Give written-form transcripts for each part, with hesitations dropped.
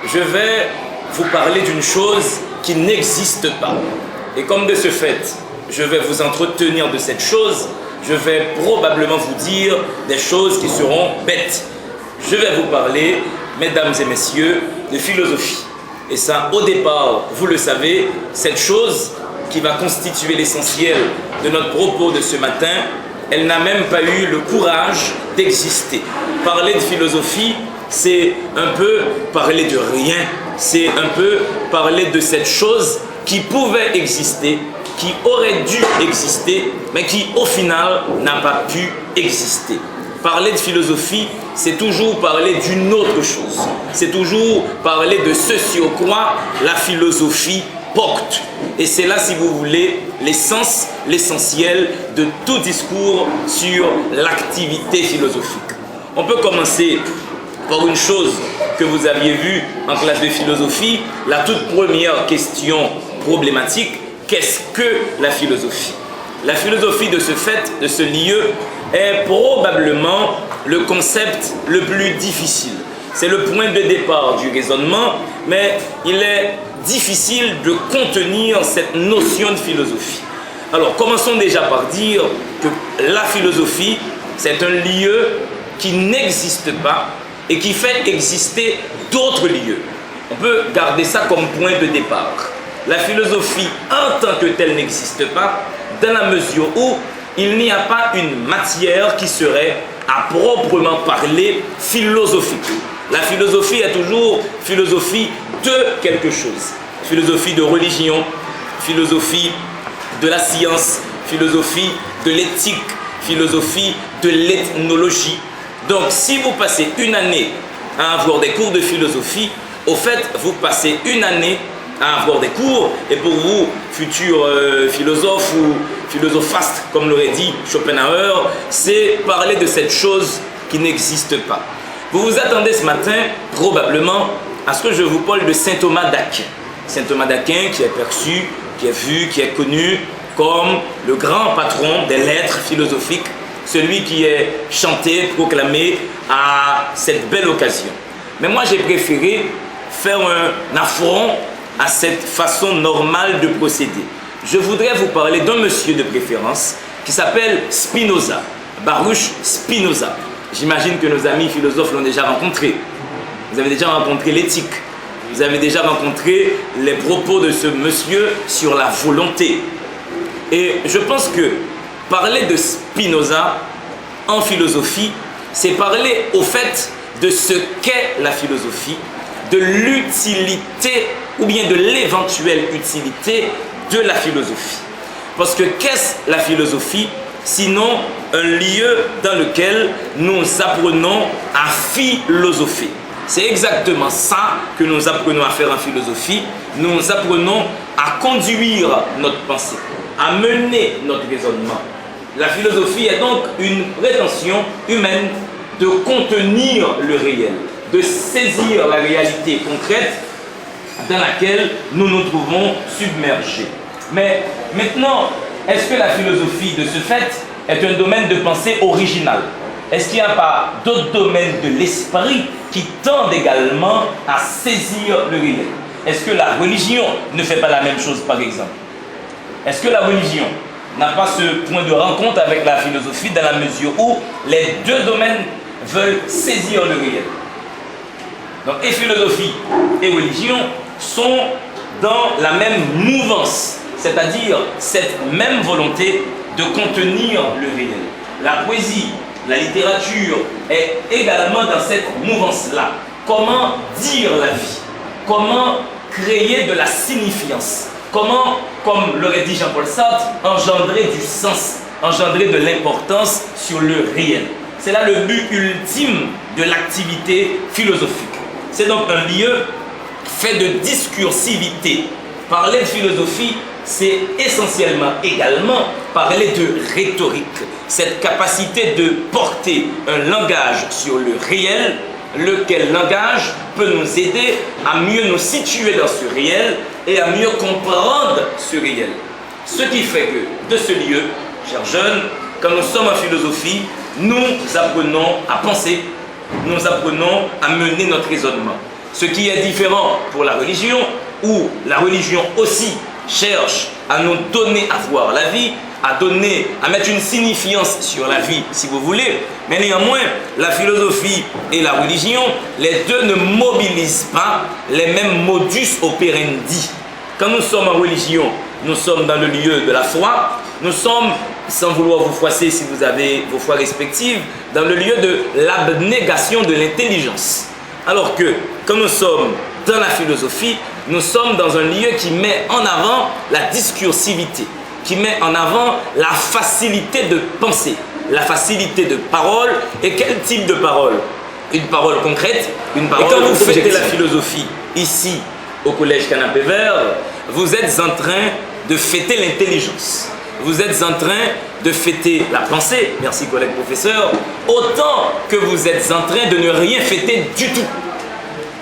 je vais vous parler d'une chose qui n'existe pas. Et comme de ce fait, je vais vous entretenir de cette chose, je vais probablement vous dire des choses qui seront bêtes. Je vais vous parler, mesdames et messieurs, de philosophie. Et ça, au départ, vous le savez, cette chose qui va constituer l'essentiel de notre propos de ce matin, elle n'a même pas eu le courage d'exister. Parler de philosophie, c'est un peu parler de rien. C'est un peu parler de cette chose qui pouvait exister, qui aurait dû exister, mais qui au final n'a pas pu exister. Parler de philosophie, c'est toujours parler d'une autre chose. C'est toujours parler de ce sur quoi la philosophie porte. Et c'est là, si vous voulez, l'essence, l'essentiel de tout discours sur l'activité philosophique. On peut commencer par une chose que vous aviez vue en classe de philosophie, la toute première question problématique, qu'est-ce que la philosophie? La philosophie de ce fait, de ce lieu, est probablement le concept le plus difficile. C'est le point de départ du raisonnement, mais il est difficile de contenir cette notion de philosophie. Alors, commençons déjà par dire que la philosophie, c'est un lieu qui n'existe pas et qui fait exister d'autres lieux. On peut garder ça comme point de départ. La philosophie en tant que telle n'existe pas dans la mesure où il n'y a pas une matière qui serait à proprement parler philosophique. La philosophie est toujours philosophie de quelque chose. Philosophie de religion, philosophie de la science, philosophie de l'éthique, philosophie de l'ethnologie. Donc si vous passez une année à avoir des cours de philosophie, au fait, vous passez une année à avoir des cours, et pour vous, futurs philosophes ou philosophastes, comme l'aurait dit Schopenhauer, c'est parler de cette chose qui n'existe pas. Vous vous attendez ce matin, probablement, à ce que je vous parle de saint Thomas d'Aquin. Saint Thomas d'Aquin qui est perçu, qui est vu, qui est connu comme le grand patron des lettres philosophiques, celui qui est chanté, proclamé à cette belle occasion. Mais moi, j'ai préféré faire un affront à cette façon normale de procéder. Je voudrais vous parler d'un monsieur de préférence qui s'appelle Spinoza, Baruch Spinoza. J'imagine que nos amis philosophes l'ont déjà rencontré. Vous avez déjà rencontré l'éthique. Vous avez déjà rencontré les propos de ce monsieur sur la volonté. Et je pense que parler de Spinoza en philosophie, c'est parler au fait de ce qu'est la philosophie, de l'utilité ou bien de l'éventuelle utilité de la philosophie. Parce que qu'est-ce la philosophie sinon un lieu dans lequel nous apprenons à philosopher? C'est exactement ça que nous apprenons à faire en philosophie. Nous apprenons à conduire notre pensée, à mener notre raisonnement. La philosophie est donc une prétention humaine de contenir le réel, de saisir la réalité concrète dans laquelle nous nous trouvons submergés. Mais maintenant, est-ce que la philosophie de ce fait est un domaine de pensée original? Est-ce qu'il n'y a pas d'autres domaines de l'esprit qui tendent également à saisir le réel? Est-ce que la religion ne fait pas la même chose, par exemple? Est-ce que la religion n'a pas ce point de rencontre avec la philosophie dans la mesure où les deux domaines veulent saisir le réel? Donc, et philosophie et religion sont dans la même mouvance, c'est-à-dire cette même volonté de contenir le réel. La poésie, la littérature est également dans cette mouvance-là. Comment dire la vie? Comment créer de la signifiance? Comment, comme l'aurait dit Jean-Paul Sartre, engendrer du sens, engendrer de l'importance sur le réel? C'est là le but ultime de l'activité philosophique. C'est donc un lieu fait de discursivité. Parler de philosophie, c'est essentiellement également parler de rhétorique. Cette capacité de porter un langage sur le réel, lequel langage peut nous aider à mieux nous situer dans ce réel et à mieux comprendre ce réel. Ce qui fait que, de ce lieu, chers jeunes, quand nous sommes en philosophie, nous apprenons à penser, nous apprenons à mener notre raisonnement. Ce qui est différent pour la religion, où la religion aussi cherche à nous donner à voir la vie, à mettre une signifiance sur la vie, si vous voulez. Mais néanmoins, la philosophie et la religion, les deux ne mobilisent pas les mêmes modus operandi. Quand nous sommes en religion, nous sommes dans le lieu de la foi, nous sommes, sans vouloir vous froisser si vous avez vos foi respectives, dans le lieu de l'abnégation de l'intelligence. Alors que quand nous sommes dans la philosophie, nous sommes dans un lieu qui met en avant la discursivité, qui met en avant la facilité de penser, la facilité de parole. Et quel type de parole? Une parole concrète, une parole objective. Et quand vous fêtez la philosophie ici, au collège Canapé Vert, vous êtes en train de fêter l'intelligence. Vous êtes en train de fêter la pensée, merci collègue professeur, autant que vous êtes en train de ne rien fêter du tout.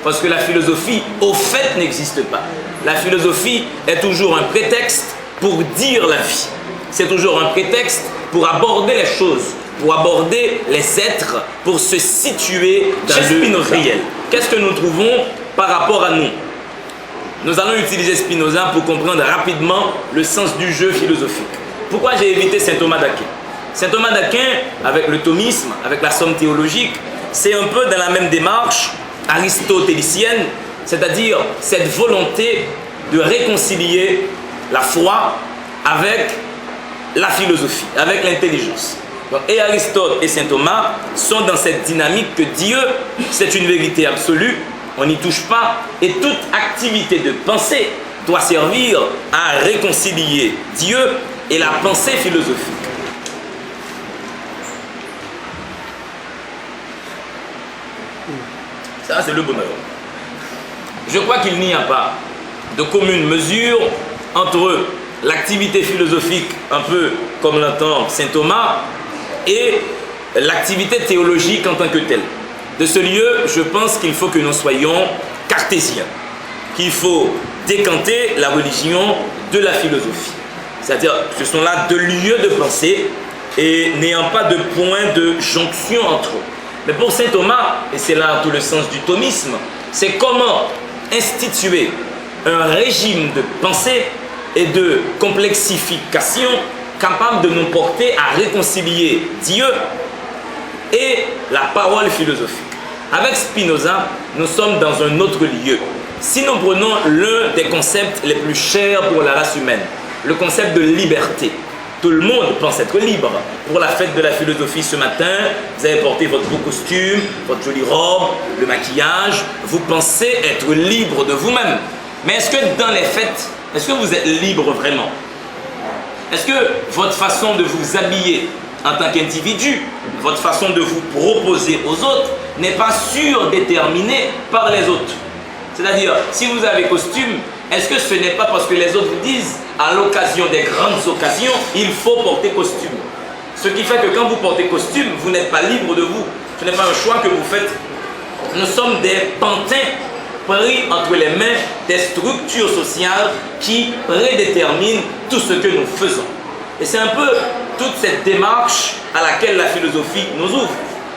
Parce que la philosophie, au fait, n'existe pas. La philosophie est toujours un prétexte pour dire la vie. C'est toujours un prétexte pour aborder les choses, pour aborder les êtres, pour se situer dans le réel. Qu'est-ce que nous trouvons par rapport à nous? Nous allons utiliser Spinoza pour comprendre rapidement le sens du jeu philosophique. Pourquoi j'ai évité saint Thomas d'Aquin? Saint Thomas d'Aquin, avec le thomisme, avec la somme théologique, c'est un peu dans la même démarche aristotélicienne, c'est-à-dire cette volonté de réconcilier la foi avec la philosophie, avec l'intelligence. Et Aristote et saint Thomas sont dans cette dynamique que Dieu, c'est une vérité absolue, on n'y touche pas, et toute activité de pensée doit servir à réconcilier Dieu et la pensée philosophique. Ça, c'est le bonheur. Je crois qu'il n'y a pas de commune mesure entre l'activité philosophique, un peu comme l'entend saint Thomas, et l'activité théologique en tant que telle. De ce lieu, je pense qu'il faut que nous soyons cartésiens, qu'il faut décanter la religion de la philosophie. C'est-à-dire que ce sont là deux lieux de pensée et n'ayant pas de point de jonction entre eux. Mais pour saint Thomas, et c'est là tout le sens du thomisme, c'est comment instituer un régime de pensée et de complexification capable de nous porter à réconcilier Dieu et la parole philosophique. Avec Spinoza, nous sommes dans un autre lieu. Si nous prenons l'un des concepts les plus chers pour la race humaine, le concept de liberté. Tout le monde pense être libre. Pour la fête de la philosophie ce matin, vous avez porté votre beau costume, votre jolie robe, le maquillage. Vous pensez être libre de vous-même. Mais est-ce que dans les fêtes, est-ce que vous êtes libre vraiment? Est-ce que votre façon de vous habiller en tant qu'individu, votre façon de vous proposer aux autres n'est pas surdéterminée par les autres? C'est-à-dire, si vous avez costume, est-ce que ce n'est pas parce que les autres vous disent à l'occasion des grandes occasions, il faut porter costume? Ce qui fait que quand vous portez costume, vous n'êtes pas libre de vous. Ce n'est pas un choix que vous faites. Nous sommes des pantins pris entre les mains des structures sociales qui prédéterminent tout ce que nous faisons. Et c'est un peu toute cette démarche à laquelle la philosophie nous ouvre.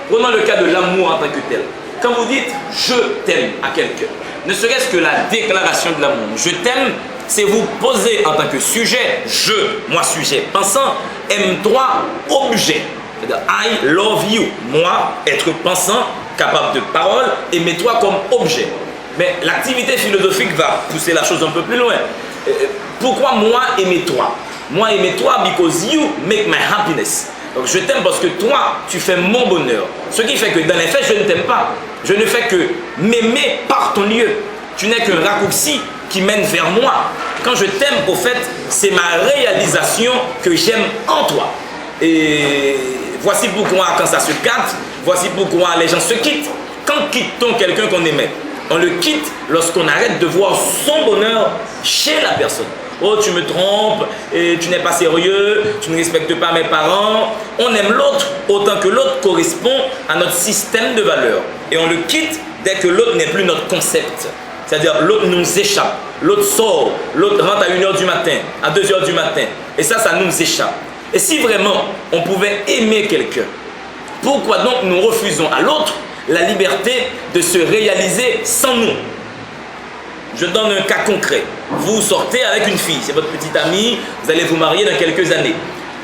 Prenons le cas de l'amour en tant que tel. Quand vous dites « je t'aime » à quelqu'un, ne serait-ce que la déclaration de l'amour. Je t'aime, c'est vous poser en tant que sujet, je, moi sujet pensant, aime-toi, objet. C'est-à-dire I love you, moi, être pensant, capable de parole, aimez-toi comme objet. Mais l'activité philosophique va pousser la chose un peu plus loin. Pourquoi moi, aimez-toi? Moi, aimez-toi because you make my happiness. Donc je t'aime parce que toi, tu fais mon bonheur. Ce qui fait que dans les faits, je ne t'aime pas. Je ne fais que m'aimer par ton lieu. Tu n'es qu'un raccourci qui mène vers moi. Quand je t'aime, au fait, c'est ma réalisation que j'aime en toi. Et voici pourquoi quand ça se gâte, voici pourquoi les gens se quittent. Quand quitte-t-on quelqu'un qu'on aimait? On le quitte lorsqu'on arrête de voir son bonheur chez la personne. Oh, tu me trompes, et tu n'es pas sérieux, tu ne respectes pas mes parents. On aime l'autre autant que l'autre correspond à notre système de valeurs. Et on le quitte dès que l'autre n'est plus notre concept. C'est-à-dire l'autre nous échappe, l'autre sort, l'autre rentre à 1h du matin, à 2h du matin. Et ça nous échappe. Et si vraiment on pouvait aimer quelqu'un, pourquoi donc nous refusons à l'autre la liberté de se réaliser sans nous. Je donne un cas concret. Vous sortez avec une fille, c'est votre petite amie, vous allez vous marier dans quelques années.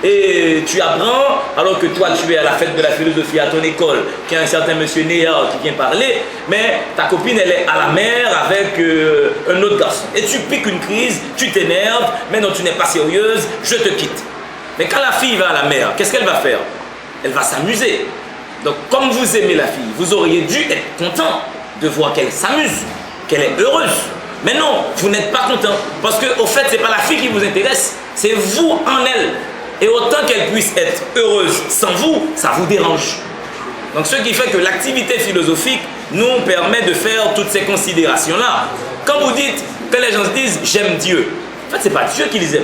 Et tu apprends, alors que toi tu es à la fête de la philosophie à ton école, qu'il y a un certain monsieur Néa qui vient parler, mais ta copine elle est à la mer avec un autre garçon. Et tu piques une crise, tu t'énerves, mais non tu n'es pas sérieuse, je te quitte. Mais quand la fille va à la mer, qu'est-ce qu'elle va faire? Elle va s'amuser. Donc comme vous aimez la fille, vous auriez dû être content de voir qu'elle s'amuse, qu'elle est heureuse. Mais non, vous n'êtes pas content. Parce qu'au fait, ce n'est pas la fille qui vous intéresse, c'est vous en elle. Et autant qu'elle puisse être heureuse sans vous, ça vous dérange. Donc ce qui fait que l'activité philosophique nous permet de faire toutes ces considérations-là. Quand vous dites, quand les gens se disent « j'aime Dieu », en fait, ce n'est pas Dieu qu'ils aiment.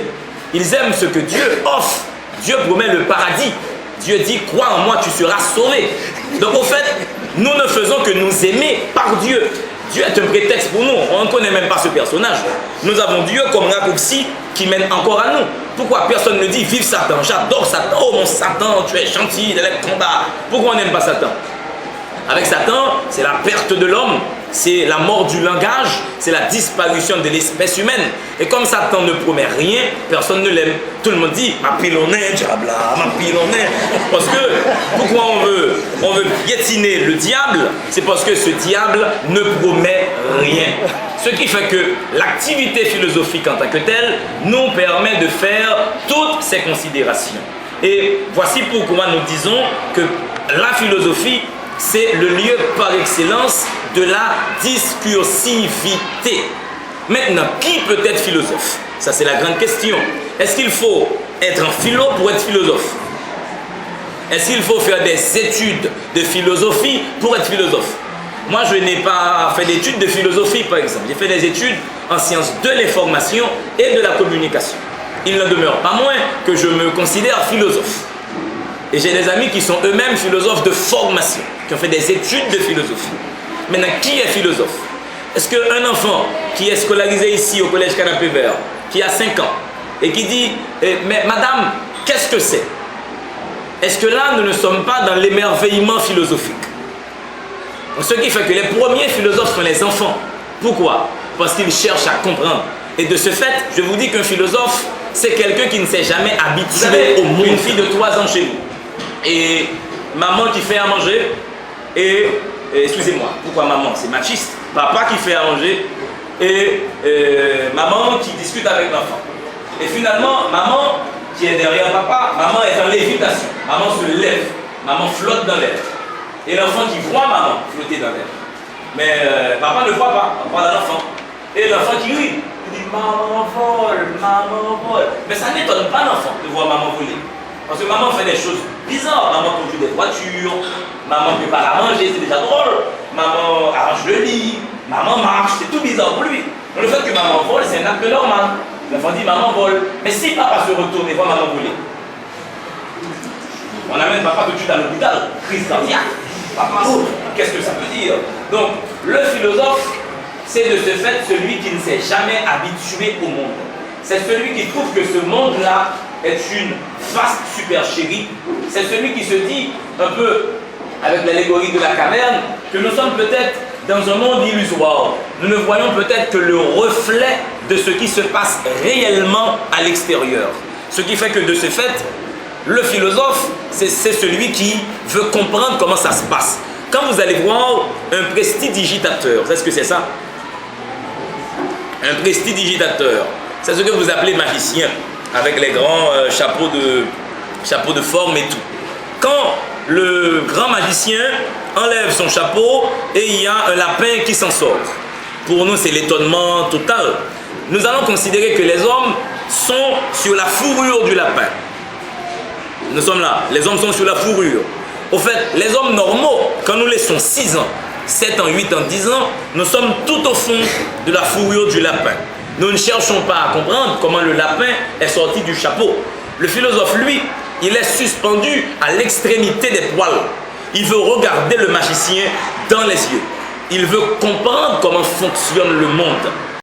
Ils aiment ce que Dieu offre. Dieu promet le paradis. Dieu dit « crois en moi, tu seras sauvé ». Donc au fait, nous ne faisons que nous aimer par Dieu. Dieu est un prétexte pour nous. On ne connaît même pas ce personnage. Nous avons Dieu comme raccourci qui mène encore à nous. Pourquoi personne ne dit vive Satan, j'adore Satan, oh mon Satan, tu es gentil, il est combat. Pourquoi on n'aime pas Satan? Avec Satan, c'est la perte de l'homme, c'est la mort du langage, c'est la disparition de l'espèce humaine. Et comme Satan ne promet rien, personne ne l'aime. Tout le monde dit ma pilonnée, diable, ma pilonnée. Parce que pourquoi on veut piétiner le diable? C'est parce que ce diable ne promet rien. Ce qui fait que l'activité philosophique en tant que telle nous permet de faire toutes ces considérations. Et voici pourquoi nous disons que la philosophie, c'est le lieu par excellence de la discursivité. Maintenant, qui peut être philosophe? Ça, c'est la grande question. Est-ce qu'il faut être un philo pour être philosophe? Est-ce qu'il faut faire des études de philosophie pour être philosophe? Moi, je n'ai pas fait d'études de philosophie, par exemple. J'ai fait des études en sciences de l'information et de la communication. Il n'en demeure pas moins que je me considère philosophe. Et j'ai des amis qui sont eux-mêmes philosophes de formation, qui ont fait des études de philosophie. Maintenant, qui est philosophe? Est-ce qu'un enfant qui est scolarisé ici au collège Canapé Vert, qui a 5 ans, et qui dit mais madame, qu'est-ce que c'est? Est-ce que là, nous ne sommes pas dans l'émerveillement philosophique? Ce qui fait que les premiers philosophes sont les enfants. Pourquoi? Parce qu'ils cherchent à comprendre. Et de ce fait, je vous dis qu'un philosophe, c'est quelqu'un qui ne s'est jamais habitué au monde. Une fille de 3 ans chez vous. Et maman qui fait à manger. Et excusez-moi, pourquoi maman? C'est machiste. Papa qui fait à manger. Et maman qui discute avec l'enfant. Et finalement, maman qui est derrière papa, maman est en lévitation. Maman se lève. Maman flotte dans l'air. Et l'enfant qui voit maman flotter dans l'air. Mais papa ne voit pas, on voit l'enfant. Et l'enfant qui rit, il dit maman vole, maman vole. Mais ça n'étonne pas l'enfant de voir maman voler. Parce que maman fait des choses bizarres. Maman conduit des voitures, maman prépare à manger, c'est déjà drôle. Maman arrange le lit, maman marche, c'est tout bizarre pour lui. Donc le fait que maman vole, c'est un acte normal. L'enfant dit maman vole. Mais si papa se retourne et voit maman voler, on amène papa tout de suite à l'hôpital, crise cardiaque. Papa, qu'est-ce que ça veut dire? Donc, le philosophe, c'est de ce fait celui qui ne s'est jamais habitué au monde. C'est celui qui trouve que ce monde-là est une vaste supercherie. C'est celui qui se dit, un peu avec l'allégorie de la caverne, que nous sommes peut-être dans un monde illusoire. Nous ne voyons peut-être que le reflet de ce qui se passe réellement à l'extérieur. Ce qui fait que de ce fait, le philosophe, c'est celui qui veut comprendre comment ça se passe. Quand vous allez voir un prestidigitateur, c'est ce que c'est ça? Un prestidigitateur, c'est ce que vous appelez magicien, avec les grands chapeaux de forme et tout. Quand le grand magicien enlève son chapeau et il y a un lapin qui s'en sort, pour nous c'est l'étonnement total. Nous allons considérer que les hommes sont sur la fourrure du lapin. Nous sommes là, les hommes sont sur la fourrure. Au fait, les hommes normaux, quand nous laissons 6 ans, 7 ans, 8 ans, 10 ans, nous sommes tout au fond de la fourrure du lapin. Nous ne cherchons pas à comprendre comment le lapin est sorti du chapeau. Le philosophe, lui, il est suspendu à l'extrémité des poils. Il veut regarder le magicien dans les yeux. Il veut comprendre comment fonctionne le monde.